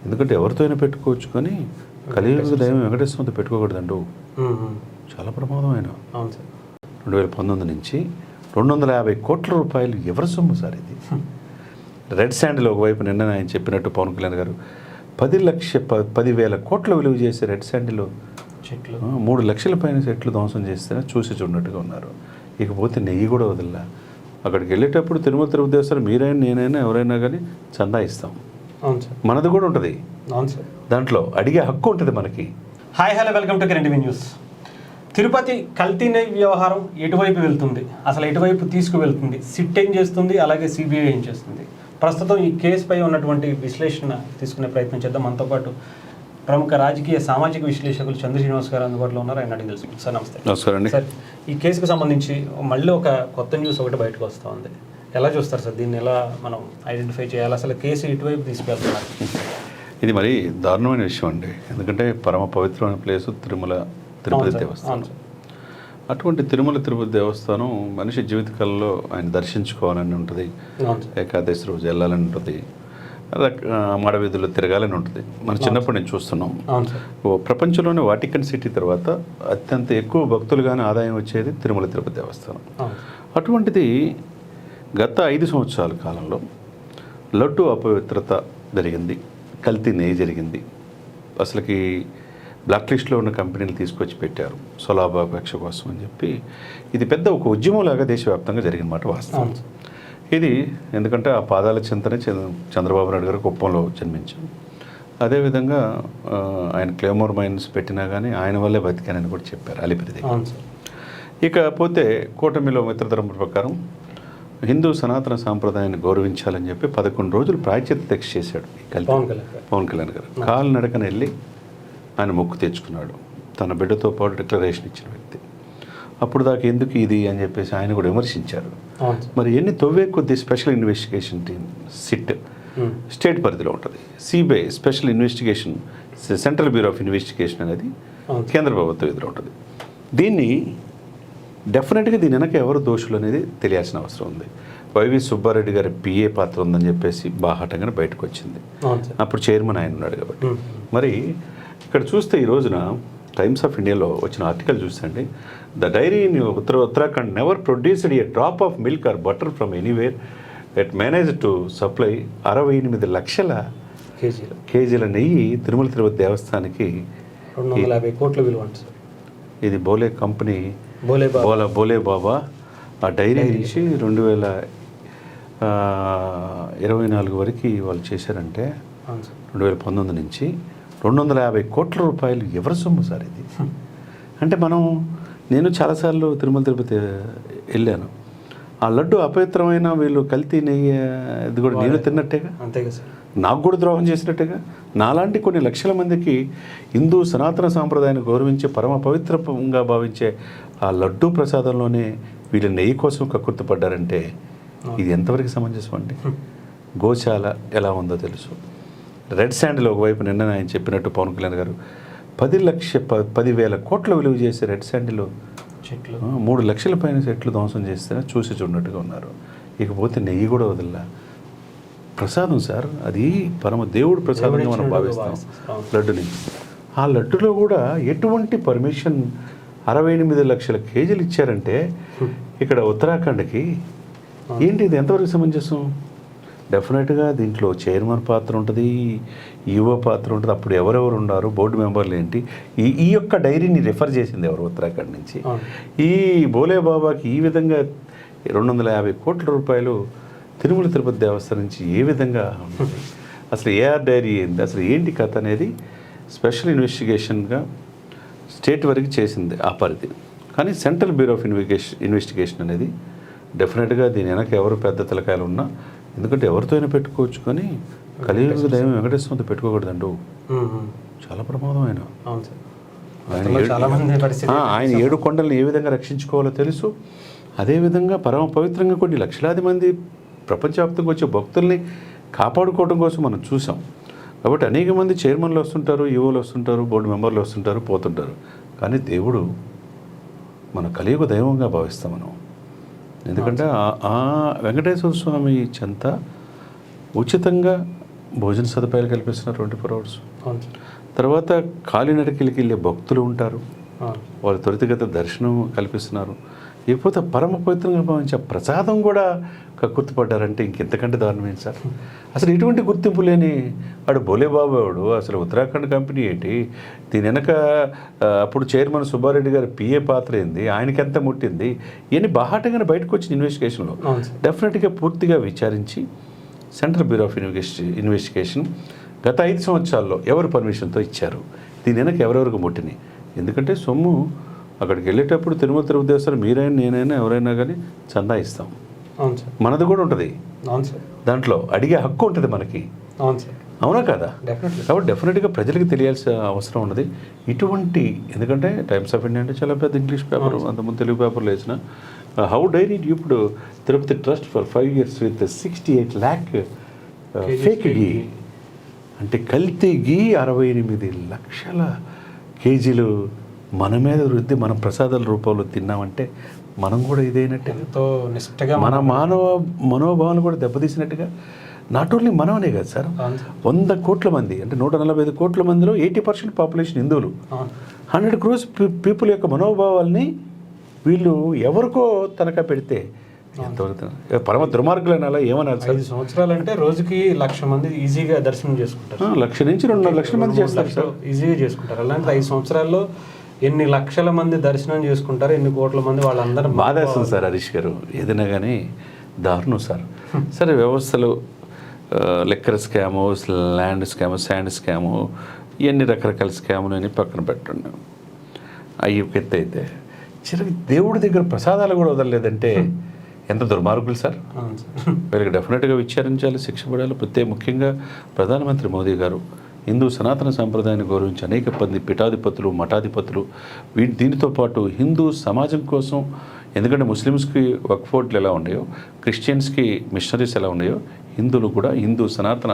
ఎందుకంటే ఎవరితో అయినా పెట్టుకోవచ్చు, కానీ కలియుగ దైవం వెంకటేశ్వరంతో పెట్టుకోకూడదండు. చాలా ప్రమాదం ఆయన. 2019 నుంచి 250 కోట్ల రూపాయలు ఎవరి సొమ్ము సార్ ఇది? రెడ్ శాండిల్ ఒకవైపు నిన్న ఆయన చెప్పినట్టు పవన్ కళ్యాణ్ గారు 10,000 కోట్ల విలువ చేసే రెడ్ శాండిల్ చెట్లు 3 లక్షల పైన చెట్లు ధ్వంసం చేస్తేనే చూసి చూడనట్టుగా ఉన్నారు. ఇకపోతే నెయ్యి కూడా వదిలా. అక్కడికి వెళ్ళేటప్పుడు తిరుమల తిరుపతి దేవస్థానం మీరైనా నేనైనా ఎవరైనా కానీ చందా ఇస్తాం. మనది కూడా ఉంటుంది దాంట్లో, అడిగే హక్కు ఉంటుంది మనకి. Hi hello, welcome to Kiran TV news. Tirupati కల్తీ నెయ్యి వ్యవహారం ఎటువైపు వెళ్తుంది, అసలు ఎటువైపు తీసుకువెళ్తుంది, సిట్ ఏం చేస్తుంది, అలాగే సిబిఐ ఏం చేస్తుంది? ప్రస్తుతం ఈ కేసుపై ఉన్నటువంటి విశ్లేషణ తీసుకునే ప్రయత్నం చేద్దాం. మనతో పాటు ప్రముఖ రాజకీయ సామాజిక విశ్లేషకులు చంద్ర శ్రీనివాస్ గారు అందుబాటులో ఉన్నారు. ఆయన అడిగి తెలుసుకుంటాం. సార్ నమస్తే. నమస్కారం అండి. సార్, ఈ కేసుకు సంబంధించి మళ్ళీ ఒక కొత్త న్యూస్ ఒకటి బయటకు వస్తూ ఉంది. ఎలా చూస్తారు సార్ దీన్ని? ఎలా మనం ఐడెంటిఫై చేయాలి? అసలు కేసు ఇటువైపు తీసుకెళ్తున్నారు? ఇది మరి దారుణమైన విషయం అండి. ఎందుకంటే పరమ పవిత్రమైన ప్లేసు తిరుపతి దేవస్థానం. అటువంటి తిరుపతి దేవస్థానం మనిషి జీవితకాలంలో ఆయన దర్శించుకోవాలని ఉంటుంది, ఏకాదశి రోజు వెళ్ళాలని ఉంటుంది, మాడవీధుల్లో తిరగాలని ఉంటుంది. మన చిన్నప్పుడు నేను చూస్తున్నాం. ప్రపంచంలోనే వాటికన్ సిటీ తర్వాత అత్యంత ఎక్కువ భక్తులుగానే ఆదాయం వచ్చేది తిరుపతి దేవస్థానం. అటువంటిది గత 5 సంవత్సరాల కాలంలో లడ్డు అపవిత్రత జరిగింది, కల్తీ నెయ్యి జరిగింది. అసలుకి బ్లాక్ లిస్ట్లో ఉన్న కంపెనీలు తీసుకొచ్చి పెట్టారు స్వలాభాపేక్ష కోసం అని చెప్పి. ఇది పెద్ద ఒక ఉద్యమంలాగా దేశవ్యాప్తంగా జరిగినమాట వాస్తవం ఇది. ఎందుకంటే ఆ పాదాల చింతనే చంద్రబాబు నాయుడు గారు కుప్పంలో జన్మించారు. అదేవిధంగా ఆయన క్లేమోర్ మైన్స్ పెట్టినా కానీ ఆయన వల్లే బతికానని కూడా చెప్పారు అలిపిరి దగ్గర. ఇకపోతే కూటమిలో మిత్రధర్మ ప్రకారం హిందూ సనాతన సాంప్రదాయాన్ని గౌరవించాలని చెప్పి 11 రోజులు ప్రాయశ్చిత్త దీక్ష చేశాడు పవన్ కళ్యాణ్ గారు. కాలు నడకన వెళ్ళి ఆయన మొక్కు తెచ్చుకున్నాడు. తన బిడ్డతో పాటు డిక్లరేషన్ ఇచ్చిన వ్యక్తి. అప్పుడు దాకా ఎందుకు ఇది అని చెప్పేసి ఆయన కూడా విమర్శించారు. మరి ఎన్ని తవ్వే కొద్ది special investigation team SIT state పరిధిలో ఉంటుంది, CBI special investigation central bureau of investigation అనేది కేంద్ర ప్రభుత్వ విధిలో ఉంటుంది. దీన్ని డెఫినెట్గా దీని వెనక ఎవరు దోషులు అనేది తెలియాల్సిన అవసరం ఉంది. వైవి సుబ్బారెడ్డి గారి పిఏ పాత్ర ఉందని చెప్పేసి బాహాటంగానే బయటకు వచ్చింది. అప్పుడు చైర్మన్ ఆయన ఉన్నాడు కాబట్టి. మరి ఇక్కడ చూస్తే ఈ రోజున టైమ్స్ ఆఫ్ ఇండియాలో వచ్చిన ఆర్టికల్ చూసండి. The dairy in Uttarakhand never produced a drop of milk or butter from anywhere it manage to supply 68 లక్షల కేజీల నెయ్యి తిరుపతి దేవస్థానానికి 250 కోట్ల విలువ. ఇది బోలే కంపెనీ, బోలే బాబా ఆ డైరీ నుంచి 2024 వరకు వాళ్ళు చేశారంటే 2019 నుంచి 250 కోట్ల రూపాయలు ఎవరి సొమ్ము సార్ ఇది? అంటే నేను చాలాసార్లు తిరుపతి వెళ్ళాను. ఆ లడ్డు అపవిత్రమైన వీళ్ళు కల్తీ నెయ్యి ఇది కూడా నేను తిన్నట్టేగా, అంతేగా సార్, నాకు కూడా ద్రోహం చేసినట్టుగా. నాలాంటి కొన్ని లక్షల మందికి హిందూ సనాతన సాంప్రదాయాన్ని గౌరవించే పరమ పవిత్రంగా భావించే ఆ లడ్డు ప్రసాదంలోనే వీళ్ళు నెయ్యి కోసం కక్కుర్తిపడ్డారంటే ఇది ఎంతవరకు సమంజసం అండి? గోశాల ఎలా ఉందో తెలుసు. రెడ్ శాండిల్ ఒకవైపు నిన్న ఆయన చెప్పినట్టు పవన్ కళ్యాణ్ గారు 10,000 కోట్ల విలువ చేసే రెడ్ శాండిల్ చెట్లు 3 లక్షల పైన చెట్లు ధ్వంసం చేస్తేనే చూసి చూడనట్టుగా ఉన్నారు. ఇకపోతే నెయ్యి కూడా వదిలా. ప్రసాదం సార్, అది పరమ దేవుడు ప్రసాదంగా మనం భావిస్తాం లడ్డుని. ఆ లడ్డులో కూడా ఎటువంటి పర్మిషన్ 68 లక్షల కేజీలు ఇచ్చారంటే ఇక్కడ ఉత్తరాఖండ్కి ఏంటి ఇది? ఎంతవరకు సమంజసం? డెఫినెట్గా దీంట్లో చైర్మన్ పాత్ర ఉంటుంది, ఈఓ పాత్ర ఉంటుంది. అప్పుడు ఎవరెవరు ఉన్నారు, బోర్డు మెంబర్లు ఏంటి, ఈ యొక్క డైరీని రిఫర్ చేసింది ఎవరు ఉత్తరాఖండ్ నుంచి? ఈ బోలే బాబాకి ఈ విధంగా 250 కోట్ల రూపాయలు తిరుపతి దేవస్థానం నుంచి ఏ విధంగా ఉంటుంది? అసలు ఏఆర్ డైరీ ఏంటి, అసలు ఏంటి కథ అనేది స్పెషల్ ఇన్వెస్టిగేషన్గా స్టేట్ వరకు చేసింది ఆ పరిధి. కానీ సెంట్రల్ బ్యూరో ఆఫ్ ఇన్వెస్టిగేషన్ అనేది డెఫినెట్గా దీని వెనక ఎవరు పెద్ద తలకాయలు ఉన్నా, ఎందుకంటే ఎవరితో అయినా పెట్టుకోవచ్చు, కానీ కలియుగ దైవం వెంకటేశ్వరంతో పెట్టుకోకూడదండు. చాలా ప్రమాదం ఆయన. ఆయన 7 కొండలను ఏ విధంగా రక్షించుకోవాలో తెలుసు. అదేవిధంగా పరమ పవిత్రంగా కొన్ని లక్షలాది మంది ప్రపంచవ్యాప్తంగా వచ్చే భక్తుల్ని కాపాడుకోవడం కోసం మనం చూసాం. కాబట్టి అనేక మంది చైర్మన్లు వస్తుంటారు, ఈఓలు వస్తుంటారు, బోర్డు మెంబర్లు వస్తుంటారు, పోతుంటారు. కానీ దేవుడు మన కలియుగ దైవంగా భావిస్తాం మనం. ఎందుకంటే ఆ వెంకటేశ్వర స్వామి చెంత ఉచితంగా భోజన సదుపాయాలు కల్పిస్తున్నారు 24 hours. అవును సార్. తర్వాత కాలినడకలకి వెళ్ళే భక్తులు ఉంటారు, అవును. వాళ్ళు త్వరితగత దర్శనం కల్పిస్తున్నారు. ఇకపోతే పరమ పవిత్రంగా భావించే ప్రసాదం కూడా గుర్తుపడ్డారంటే ఇంకెంతకంటే దారుణమైంది సార్. అసలు ఇటువంటి గుర్తింపు లేని వాడు భోలేబాబు వాడు అసలు ఉత్తరాఖండ్ కంపెనీ ఏంటి, దీని వెనక అప్పుడు చైర్మన్ సుబ్బారెడ్డి గారి పిఏ పాత్ర ఏంది, ఆయనకి ఎంత ముట్టింది, ఇవన్నీ బాహాటంగానే బయటకు వచ్చిన ఇన్వెస్టిగేషన్లో అవును సార్. డెఫినెట్గా పూర్తిగా విచారించి సెంట్రల్ బ్యూరో ఆఫ్ ఇన్వెస్టిగేషన్ గత 5 సంవత్సరాల్లో ఎవరు పర్మిషన్తో ఇచ్చారు, దీని వెనక ఎవరెవరికి ముట్టినాయి. ఎందుకంటే సొమ్ము అక్కడికి వెళ్ళేటప్పుడు తిరుమల తిరుపతి దేవస్థానం మీరైనా నేనైనా ఎవరైనా కానీ చందా ఇస్తాం, అవును సార్. మనది కూడా ఉంటుంది అవును సార్. దాంట్లో, అడిగే హక్కు ఉంటుంది మనకి, అవును సార్. అవునా కదా. డెఫినెట్లీ. కాబట్టి డెఫినెట్గా ప్రజలకు తెలియాల్సిన అవసరం ఉన్నది. ఇటువంటి ఎందుకంటే టైమ్స్ ఆఫ్ ఇండియా అంటే చాలా పెద్ద ఇంగ్లీష్ పేపర్, అంతకుముందు తెలుగు పేపర్లో వేసిన హౌ డైరీ ఇప్పుడు Tirupati trust for 5 years with 68 lakh fake ghee, అంటే కల్తీ గీ 68 లక్షల కేజీలు మన మీద వృద్ధి, మన ప్రసాదాల రూపంలో తిన్నామంటే మనం కూడా ఇదైనట్టే, ఎంతో నిష్ఠగా మన మనోభావాలు కూడా దెబ్బతీసినట్టుగా. నాట్ ఓన్లీ మనమనే కాదు సార్, 100 కోట్ల మంది అంటే 145 కోట్ల మందిలో 80% పాపులేషన్ హిందువులు. 100 crores పీపుల్ యొక్క మనోభావాల్ని వీళ్ళు ఎవరికో తనఖా పెడితే ఎంతవరకు పరమ దుర్మార్గులు అలా ఏమన్నారు సార్. 5 సంవత్సరాలు అంటే రోజుకి 1,00,000 మంది ఈజీగా దర్శనం చేసుకుంటారు. 1,00,000 నుంచి 2.5 లక్షల మంది చేస్తారు సార్, ఈజీగా చేసుకుంటారు. అలాంటి 5 సంవత్సరాల్లో ఎన్ని లక్షల మంది దర్శనం చేసుకుంటారు, ఎన్ని కోట్ల మంది వాళ్ళందరూ బాధేస్తుంది సార్. హరీష్ గారు ఏదైనా కానీ దారుణం సార్. సరే వ్యవస్థలు liquor scam, land scam, sand scam, ఇవన్నీ రకరకాల స్కాములు అని పక్కన పెట్టండి. అవి ఎత్తు అయితే చివరికి దేవుడి దగ్గర ప్రసాదాలు కూడా వదలలేదంటే ఎంత దుర్మార్గులు సార్. వీళ్ళకి డెఫినెట్గా విచారించాలి, శిక్ష పడాలి. ముఖ్యంగా ప్రధానమంత్రి మోదీ గారు హిందూ సనాతన సాంప్రదాయాన్ని గౌరవించి అనేక మంది పీఠాధిపతులు, మఠాధిపతులు దీనితో పాటు హిందూ సమాజం కోసం, ఎందుకంటే ముస్లిమ్స్కి వక్ఫ్ బోర్డులు ఎలా ఉన్నాయో, క్రిస్టియన్స్కి మిషనరీస్ ఎలా ఉన్నాయో, హిందువులు కూడా హిందూ సనాతన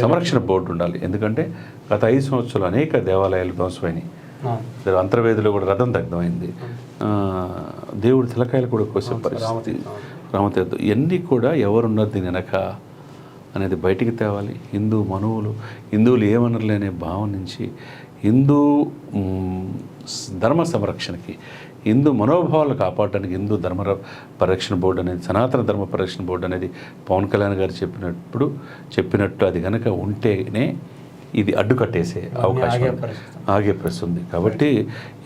సంరక్షణ బోర్డు ఉండాలి. ఎందుకంటే గత 5 సంవత్సరాలు అనేక దేవాలయాలు ధ్వంసమైనవి, అంతర్వేదిలో కూడా రథం దగ్ధమైంది, దేవుడి తిలకాయలు కూడా కోసే పరిస్థితి, రామతీర్థం, ఇవన్నీ కూడా ఎవరున్నారు దీని వెనక అనేది బయటికి తేవాలి. హిందువులు ఏమనర్లే అనే భావం నుంచి హిందూ ధర్మ సంరక్షణకి, హిందూ మనోభావాలు కాపాడడానికి హిందూ ధర్మ పరిరక్షణ బోర్డు అనేది, సనాతన ధర్మ పరిరక్షణ బోర్డు అనేది పవన్ కళ్యాణ్ గారు చెప్పినట్టు అది కనుక ఉంటేనే ఇది అడ్డుకట్టేసే అవకాశం, ఆగే పరిస్థితి ఉంది. కాబట్టి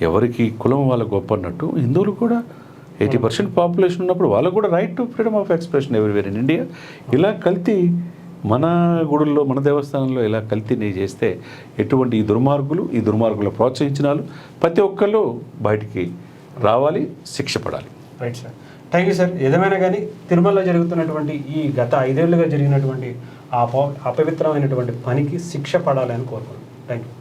ఎవరికి కులం వాళ్ళ గొప్ప అన్నట్టు హిందువులు కూడా 80% పాపులేషన్ ఉన్నప్పుడు వాళ్ళకు కూడా right to freedom of expression everywhere in India. ఇలా కల్తీ మన గుడుల్లో, మన దేవస్థానంలో ఇలా కల్తీని చేస్తే ఎటువంటి ఈ దుర్మార్గులు ప్రోత్సహించిన వాళ్ళు ప్రతి ఒక్కళ్ళు బయటికి రావాలి, శిక్ష పడాలి. Right sir, thank you sir. ఏదేమైనా కానీ తిరుమలలో జరుగుతున్నటువంటి ఈ గత 5 ఏళ్లుగా జరిగినటువంటి అపవిత్రమైనటువంటి పనికి శిక్ష పడాలని కోరుకుంటున్నాను. Thank you.